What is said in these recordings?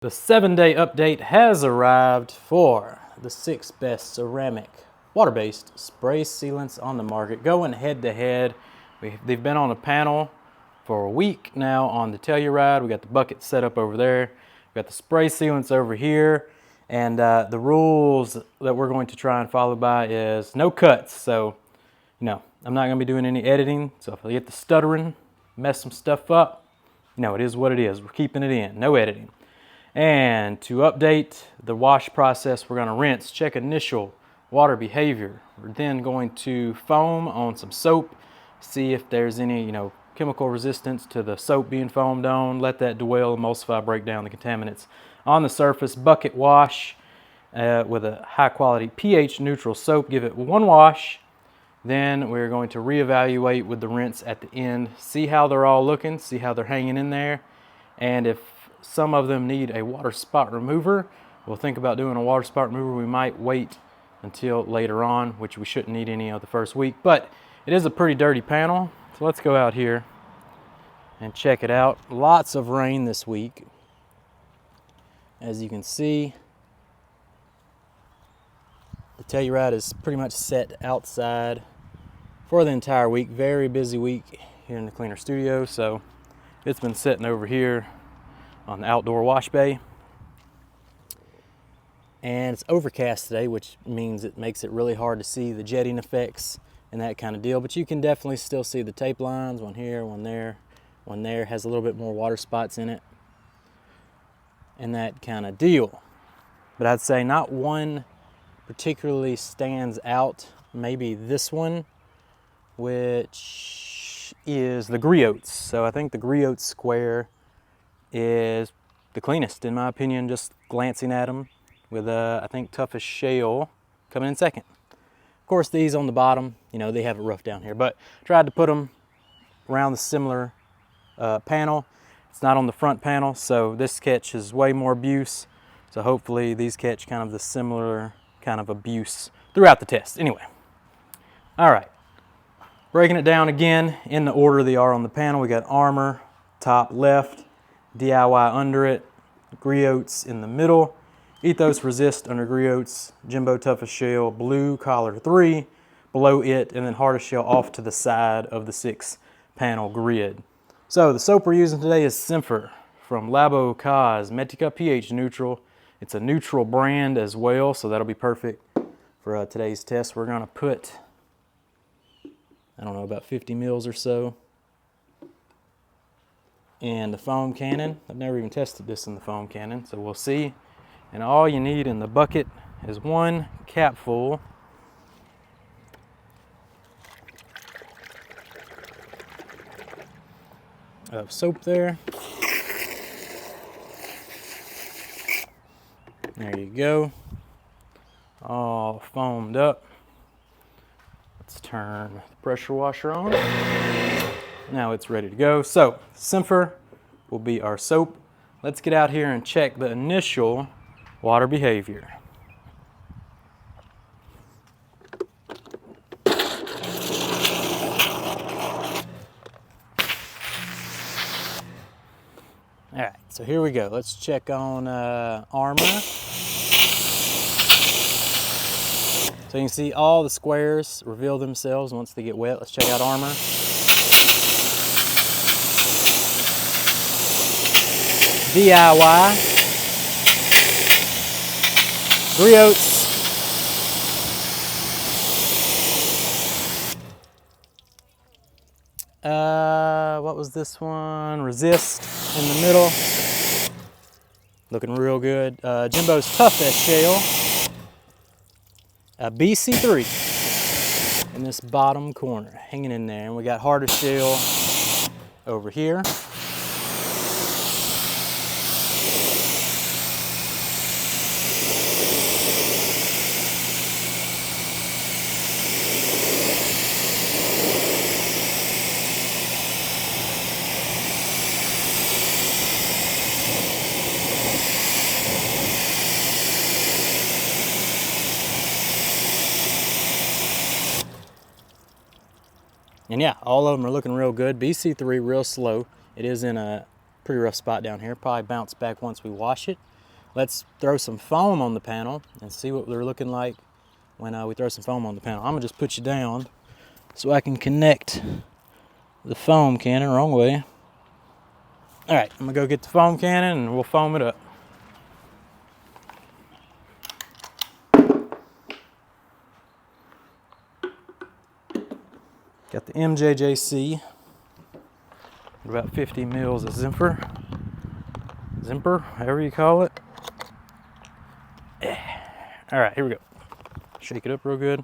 The 7-day update has arrived for the 6 best ceramic water-based spray sealants on the market, going head to head. They've been on a panel for a week now on the Telluride. We got the bucket set up over there. We got the spray sealants over here. And the rules that we're going to try and follow by is no cuts. So, I'm not going to be doing any editing. So if I get the stuttering, mess some stuff up, it is what it is. We're keeping it in, no editing. And to update the wash process, we're going to rinse, check initial water behavior. We're then going to foam on some soap, see if there's any, chemical resistance to the soap being foamed on. Let that dwell, emulsify, break down the contaminants on the surface. Bucket wash with a high quality pH neutral soap. Give it one wash. Then we're going to reevaluate with the rinse at the end. See how they're all looking, see how they're hanging in there. And if some of them need a water spot remover, we'll think about doing a water spot remover. We might wait until later on, which we shouldn't need any of the first week, but it is a pretty dirty panel. So let's go out here and check it out. Lots of rain this week. As you can see, the Telluride is pretty much set outside for the entire week. Very busy week here in the cleaner studio. So it's been sitting over here on the outdoor wash bay. And it's overcast today, which means it makes it really hard to see the jetting effects and that kind of deal. But you can definitely still see the tape lines, one here, one there. One there has a little bit more water spots in it and that kind of deal. But I'd say not one particularly stands out. Maybe this one, which is the Griots. So I think the Griot square is the cleanest in my opinion, just glancing at them, with I think Toughest Shale coming in second. Of course these on the bottom, they have it rough down here, but tried to put them around the similar panel. It's not on the front panel, so this catches way more abuse. So hopefully these catch kind of the similar kind of abuse throughout the test. Anyway, all right, breaking it down again in the order they are on the panel. We got Armor top left, DIY under it, Griots in the middle, Ethos Resist under Griots, Jimbo Toughest Shale, Blue Collar 3 below it, and then Hardest Shale off to the side of the 6-panel grid. So the soap we're using today is Simpher from Labo Cosmetica, pH neutral. It's a neutral brand as well, so that'll be perfect for today's test. We're gonna put, I don't know, about 50 mils or so in the foam cannon. I've never even tested this in the foam cannon, so we'll see. And all you need in the bucket is one capful of soap there. There you go. All foamed up. Let's turn the pressure washer on. Now it's ready to go. So Simpher will be our soap. Let's get out here and check the initial water behavior. All right, so here we go. Let's check on Armor. So you can see all the squares reveal themselves once they get wet. Let's check out Armor. DIY, Griots, what was this one? Resist in the middle, looking real good. Jimbo's Toughest Shale, BC3 in this bottom corner, hanging in there. And we got Hardest Shale over here. And yeah, all of them are looking real good. BC3 real slow. It is in a Pretty rough spot down here. Probably bounce back once we wash it. Let's throw some foam on the panel and see what they're looking like when we throw some foam on the panel. I'm gonna just put you down so I can connect the foam cannon. Wrong way. All right, I'm gonna go get the foam cannon and we'll foam it up. Got the MJJC, about 50 mils of Zimper, however you call it. All right, here we go. Shake it up real good.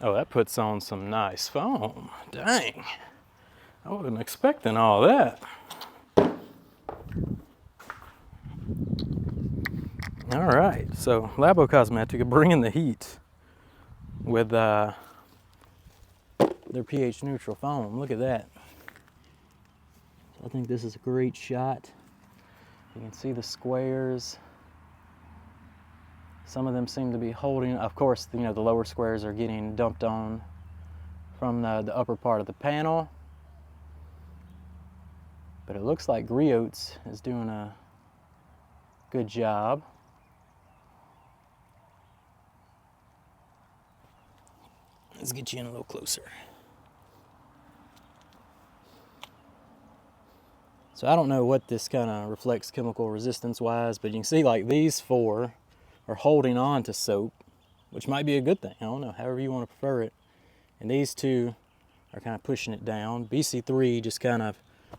Oh, that puts on some nice foam. Dang, I wasn't expecting all that. All right, so Labo Cosmetica bringing the heat with their pH neutral foam. Look at that. I think this is a great shot. You can see the squares. Some of them seem to be holding. Of course, you know, the lower squares are getting dumped on from the upper part of the panel. But it looks like Griots is doing a good job. Let's get you in a little closer. So I don't know what this kind of reflects chemical resistance wise, but you can see like these four are holding on to soap, which might be a good thing. I don't know, however you want to prefer it. And these two are kind of pushing it down. BC3 just kind of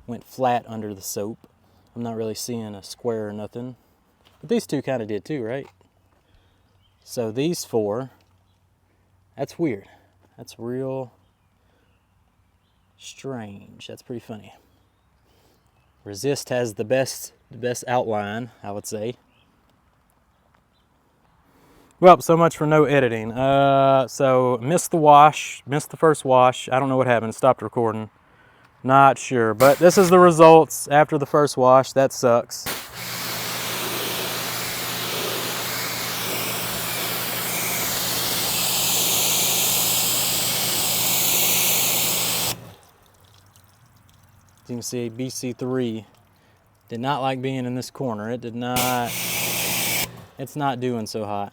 went flat under the soap. I'm not really seeing a square or nothing. But these two kind of did too, right? So these four, that's weird. That's real strange. That's pretty funny. Resist has the best outline, I would say. Well, so much for no editing. So missed the first wash. I don't know what happened. Stopped recording. Not sure, but this is the results after the first wash. That sucks. As you can see, BC3 did not like being in this corner. It did not, it's not doing so hot.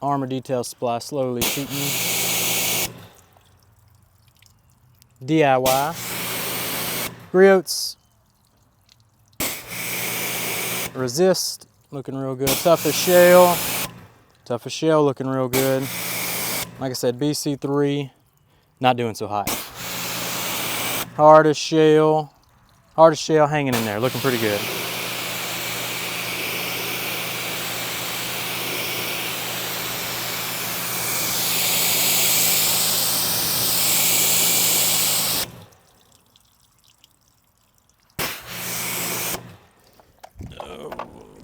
Armor detail supply slowly sheeting. DIY. Griots. Resist, looking real good. Toughest shell looking real good. Like I said, BC3, not doing so hot. Hardest shell hanging in there, looking pretty good.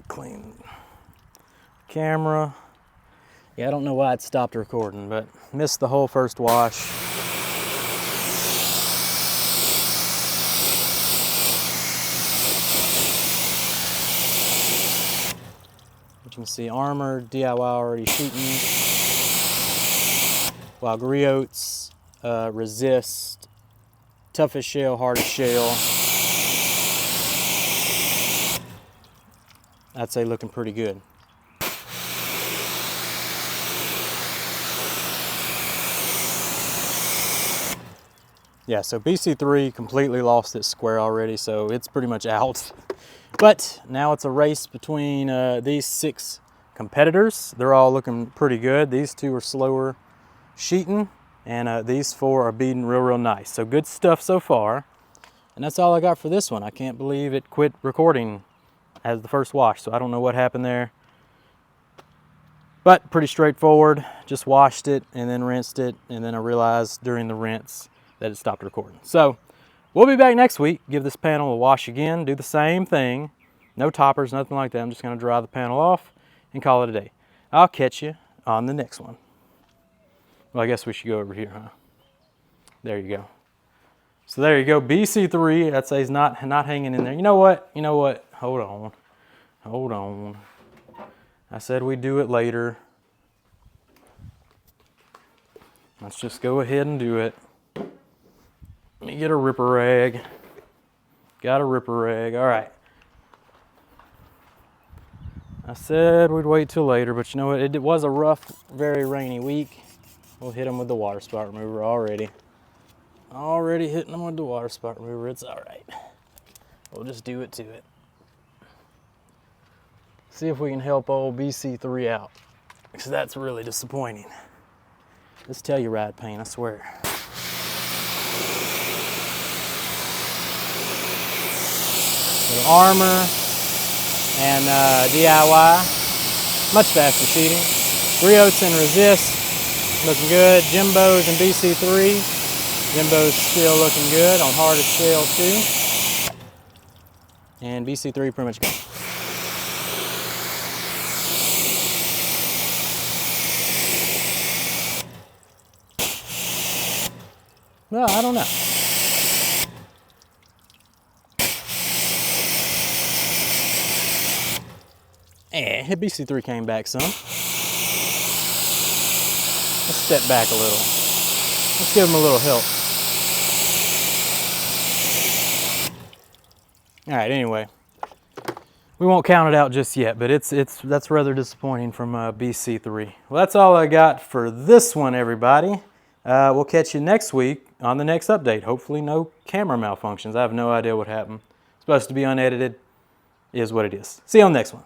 Clean camera. Yeah, I don't know why it stopped recording, but missed the whole first wash. But you can see Armor DIY already shooting, while Griots, Resist, Toughest shell, hardest shell, I'd say looking pretty good. Yeah, so BC3 completely lost its square already, so it's pretty much out. But now it's a race between these 6 competitors. They're all looking pretty good. These 2 are slower sheeting, and these 4 are beating real nice. So good stuff so far. And that's all I got for this one. I can't believe it quit recording as the first wash, so I don't know what happened there. But pretty straightforward. Just washed it and then rinsed it, and then I realized during the rinse that it stopped recording. So we'll be back next week, give this panel a wash again, do the same thing. No toppers, nothing like that. I'm just gonna dry the panel off and call it a day. I'll catch you on the next one. Well, I guess we should go over here, huh? There you go. So there you go, BC3, I'd say is not hanging in there. You know what? Hold on. I said we'd do it later. Let's just go ahead and do it. Let me get a ripper rag. Got a ripper rag, all right. I said we'd wait till later, but you know what? It was a rough, very rainy week. We'll hit them with the water spot remover already. Already hitting them with the water spot remover, it's all right. We'll just do it to it. See if we can help old BC3 out, because that's really disappointing. This Telluride paint, I swear. So Armor and DIY, much faster sheeting. 3/8 and Resist, looking good. Jimbo's and BC3. Jimbo's still looking good on hardest shell too. And BC3 pretty much gone. Well, I don't know. And BC3 came back some. Let's step back a little. Let's give him a little help. All right, anyway. We won't count it out just yet, but that's rather disappointing from BC3. Well, that's all I got for this one, everybody. We'll catch you next week on the next update. Hopefully no camera malfunctions. I have no idea what happened. It's supposed to be unedited. Is what it is. See you on the next one.